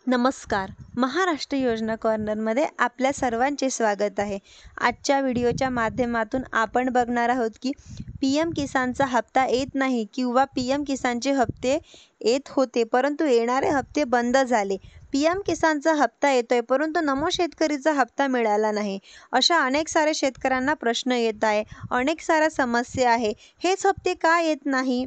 नमस्कार. महाराष्ट्र योजना कॉर्नरमध्ये आपल्या सर्वांचे स्वागत आहे. आजच्या व्हिडिओच्या माध्यमातून आपण बघणार आहोत की PM किसानचा हप्ता येत नाही किंवा PM किसानचे हप्ते येत होते परंतु येणारे हप्ते बंद झाले. PM किसानचा हप्ता येतोय परंतु नमो शेतकरीचा हप्ता मिळाला नाही. अशा अनेक सारे शेतकऱ्यांना प्रश्न येत आहे. अनेक साऱ्या समस्या आहे. हेच हप्ते का येत नाही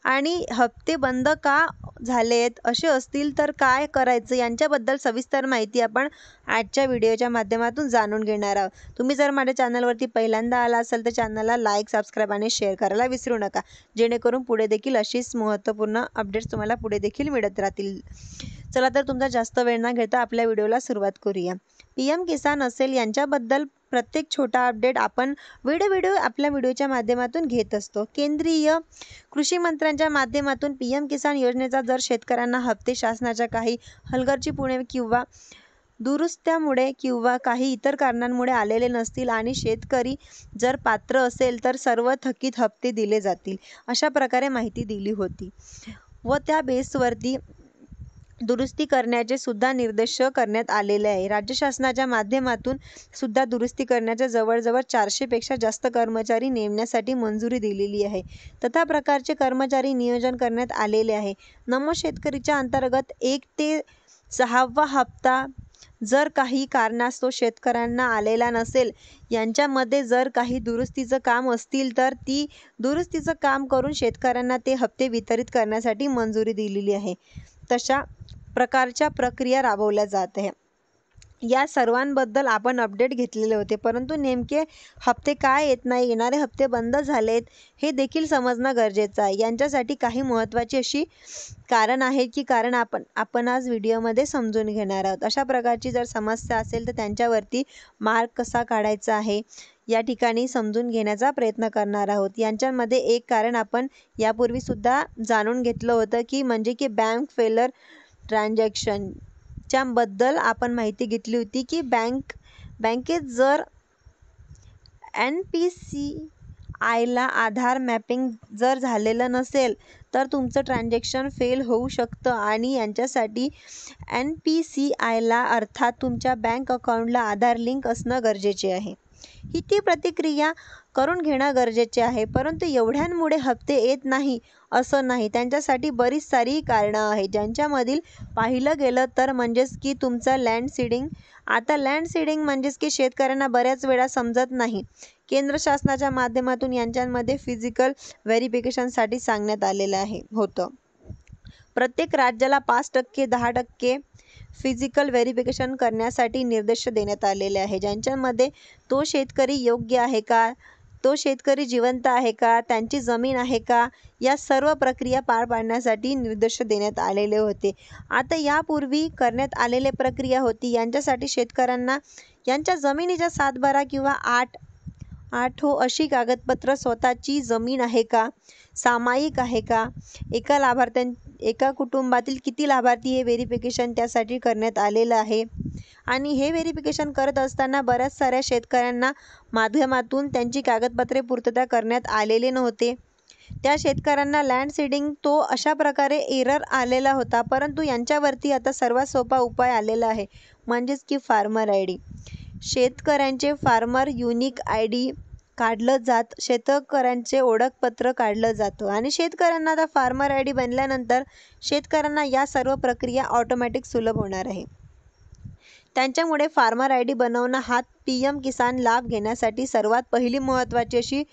आणि हप्ते बंद का झालेत, असे असतील तर काय करायचं यांच्याबद्दल सविस्तर माहिती आपण आजच्या व्हिडिओच्या माध्यमातून जाणून घेणार आहोत. तुम्ही जर माझ्या चॅनलवरती पहिल्यांदा आला असाल तर चॅनलला लाईक, सबस्क्राईब आणि शेअर करायला विसरू नका, जेणेकरून पुढे देखील अशीच महत्त्वपूर्ण अपडेट्स तुम्हाला पुढे देखील मिळत राहतील. चला तर तुमचा जास्त वेळ न घेता आपल्या व्हिडिओला सुरुवात करूया. PM किसान असेल यांच्याबद्दल प्रत्येक छोटा अपडेट आपण व्हिडिओ आपल्या व्हिडिओच्या माध्यमातून घेत असतो. केंद्रीय कृषी मंत्र्यांच्या माध्यमातून PM किसान योजनेचा जर शेतकऱ्यांना हप्ते शासनाच्या काही हलगर्जीपणे किंवा दुरुस्त्यामुळे किंवा काही इतर कारणांमुळे आलेले नसतील आणि शेतकरी जर पात्र असेल तर सर्व थकीत हप्ते दिले जातील, अशा प्रकारे माहिती दिली होती व त्या बेसवरती दुरुस्ती करण्याचे सुद्धा निर्देश करण्यात आलेले आहे. राज्य शासनाच्या माध्यमातून सुद्धा दुरुस्ती करण्याच्या जवळजवळ 400 पेक्षा जास्त कर्मचारी नेमण्यासाठी मंजुरी दिलेली आहे. तथा प्रकारचे कर्मचारी नियोजन करण्यात आलेले आहे. नमो शेतकरीच्या अंतर्गत 1 ते 6वा हप्ता जर काही कारणास्तव शेतकऱ्यांना आलेला नसेल, यांच्यामध्ये जर काही दुरुस्तीचं काम असतील तर ती दुरुस्तीचं काम करून शेतकऱ्यांना ते हप्ते वितरित करण्यासाठी मंजुरी दिलेली आहे. तशा प्रकारच्या प्रक्रिया राबवल्या जात आहे. या सर्वांबद्दल आपण अपडेट घेतलेले होते, परंतु नेमके हप्ते काय येत नाही, येणारे हप्ते बंद झालेत हे देखील समजणं गरजेचं आहे. यांच्यासाठी काही महत्त्वाची अशी कारण आहे की कारण आपण आज व्हिडिओमध्ये समजून घेणार आहोत. अशा प्रकारची जर समस्या असेल तर त्यांच्यावरती मार्ग कसा काढायचा आहे या ठिकाणी समजून घेण्याचा प्रयत्न करणार आहोत. यांच्यामध्ये एक कारण आपण यापूर्वी सुद्धा जाणून घेतलं होतं की म्हणजे की बँक फेलर ट्रान्झॅक्शनच्या बद्दल आपण माहिती घेतली होती की बँकेत जर NPCIला आधार मॅपिंग जर झालेलं नसेल तर तुमचं ट्रान्झॅक्शन फेल होऊ शकतं आणि यांच्यासाठी NPCIला अर्थात तुमच्या बँक अकाउंटला आधार लिंक असणं गरजेचे आहे. ती प्रतिक्रिया करून घेणं गरजेचे आहे. परंतु एवढ्यांमुळे हप्ते येत नाही असं नाही. त्यांच्यासाठी बरीच सारी कारणं आहेत, ज्यांच्यामधील पाहिलं गेलं तर म्हणजेच की तुमचं लँड सीडिंग. आता लँड सीडिंग म्हणजेच की शेतकऱ्यांना बऱ्याच वेळा समजत नाही. केंद्र शासनाच्या माध्यमातून यांच्यामध्ये फिजिकल व्हेरिफिकेशनसाठी सांगण्यात आलेलं होतं. प्रत्येक राज्याला 5% 10% फिजिकल व्हेरिफिकेशन करण्यासाठी निर्देश देण्यात आलेले आहे, ज्यांच्यामध्ये तो शेतकरी योग्य आहे का, तो शेतकरी जिवंत आहे का, त्यांची जमीन आहे का, या सर्व प्रक्रिया पार पाडण्यासाठी निर्देश देण्यात आलेले होते. आता यापूर्वी करण्यात आलेली प्रक्रिया होती, यांच्यासाठी शेतकऱ्यांना यांच्या जमिनीच्या 7/12 किंवा 8 अशी कागदपत्र, स्वतःची जमीन आहे का, सामायिक आहे का, एका कुटुंबातील किती लाभार्थी हे व्हेरिफिकेशन त्यासाठी करण्यात आलेलं आहे. आणि हे व्हेरिफिकेशन करत असताना बऱ्याच साऱ्या शेतकऱ्यांना माध्यमातून त्यांची कागदपत्रे पूर्तता करण्यात आलेले नव्हते. त्या शेतकऱ्यांना लँड सीडिंग तो अशा प्रकारे एरर आलेला होता. परंतु यांच्यावरती आता सर्वात सोपा उपाय आलेला आहे, म्हणजेच की फार्मर ID. शेतकऱ्यांचे फार्मर युनिक ID काढलं जात, शेतकऱ्यांचे ओळखपत्र काढलं जातं आणि शेतकऱ्यांना आता फार्मर ID बनल्यानंतर शेतकऱ्यांना या सर्व प्रक्रिया ऑटोमॅटिक सुलभ होणार आहे. त्यांच्यामुळे फार्मर ID बनवणं हा PM किसान लाभ घेण्यासाठी सर्वात पहिली महत्त्वाची अशी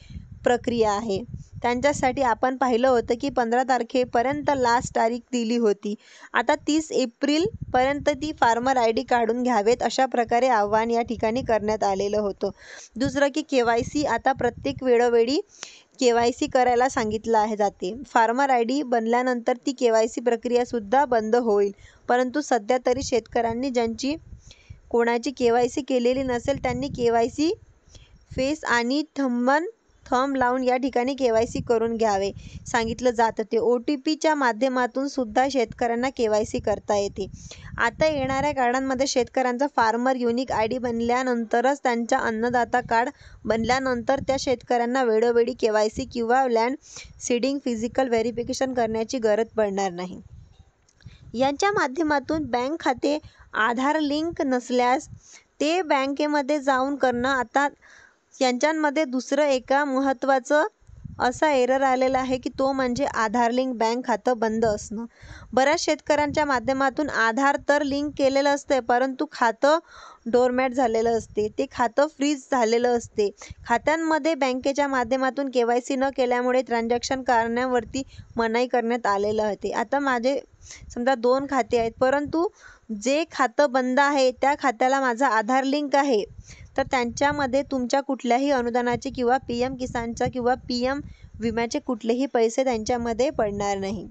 प्रक्रिया आहे. त्यांच्यासाठी आपण पाहिलं होतं की 15 तारखेपर्यंत लास्ट तारीख दिली होती. आता 30 एप्रिलपर्यंत ती फार्मर ID काढून घ्यावेत, अशा प्रकारे आव्हान या ठिकाणी करण्यात आलेलं होतं. दुसरं की KYC आता प्रत्येक वेळोवेळी KYC करायला सांगितलं जाते. फार्मर ID बनल्यानंतर ती KYC प्रक्रियासुद्धा बंद होईल. परंतु सध्या तरी शेतकऱ्यांनी ज्यांची कोणाची KYC केलेली नसेल त्यांनी KYC फेस आणि थंब लावून या ठिकाणी KYC करून घ्यावे सांगितलं जातं. ते OTPच्या माध्यमातून सुद्धा शेतकऱ्यांना KYC करता येते. आता येणाऱ्या काळांमध्ये शेतकऱ्यांचा फार्मर युनिक ID बनल्यानंतरच त्यांचा अन्नदाता कार्ड बनल्यानंतर त्या शेतकऱ्यांना वेळोवेळी KYC किंवा लँड सीडिंग फिजिकल व्हेरिफिकेशन करण्याची गरज पडणार नाही. यांच्या माध्यमातून बँक खाते आधार लिंक नसल्यास ते बँकेमध्ये जाऊन करणं. आता यांच्यामध्ये दुसरं एका महत्त्वाचं असा एरर आलेला आहे की तो म्हणजे आधार लिंक बँक खातं बंद असणं. बऱ्याच शेतकऱ्यांच्या माध्यमातून आधार तर लिंक केलेलं असते, परंतु खातं डोरमॅट झालेलं असते, ते खातं फ्रीज झालेलं असते. खात्यांमध्ये बँकेच्या माध्यमातून KYC न केल्यामुळे ट्रान्झॅक्शन करण्यावरती मनाई करण्यात आलेलं होते. आता माझे समजा 2 खाते आहेत, परंतु जे खातं बंद आहे त्या खात्याला माझा आधार लिंक आहे, तर त्यांच्यामध्ये तुमच्या कुठल्याही अनुदानाचे किंवा PM किसानचा किंवा PM विम्याचे कुठलेही पैसे त्यांच्यामध्ये पडणार नाही.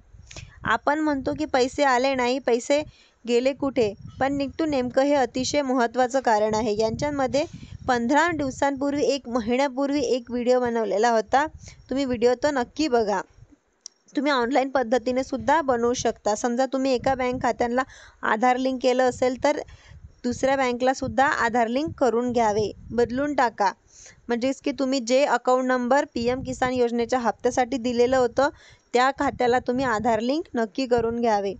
आपण म्हणतो की पैसे आले नाही, पैसे गेले कुठे, पण नेमकं हे अतिशय महत्त्वाचं कारण आहे. यांच्यामध्ये 15 दिवसांपूर्वी, 1 महिन्यापूर्वी एक व्हिडिओ बनवलेला होता. तुम्ही व्हिडिओ तर नक्की बघा. तुम्ही ऑनलाईन पद्धतीने सुद्धा बनवू शकता. समजा तुम्ही एका बँक खात्याला आधार लिंक केलं असेल तर दुसऱ्या बँकला सुद्धा आधार लिंक करून घ्यावे, बदलून टाका. म्हणजेच की तुम्ही जे अकाउंट नंबर PM किसान योजनेच्या हप्त्यासाठी दिलेलं होतं त्या खात्याला तुम्ही आधार लिंक नक्की करून घ्यावे.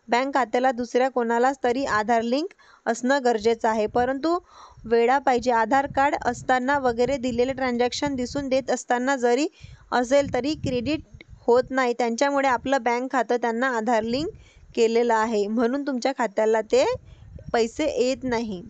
बँक खात्याला दुसऱ्या कोणालाच तरी आधार लिंक असणं गरजेचं आहे, परंतु वेळा पाहिजे. आधार कार्ड असताना वगैरे दिलेले ट्रान्झॅक्शन दिसून देत असताना जरी असेल तरी क्रेडिट होत नाही. त्यांच्यामुळे आपलं बँक खातं त्यांना आधार लिंक केलेलं आहे, म्हणून तुमच्या खात्याला ते पैसे येत नाही.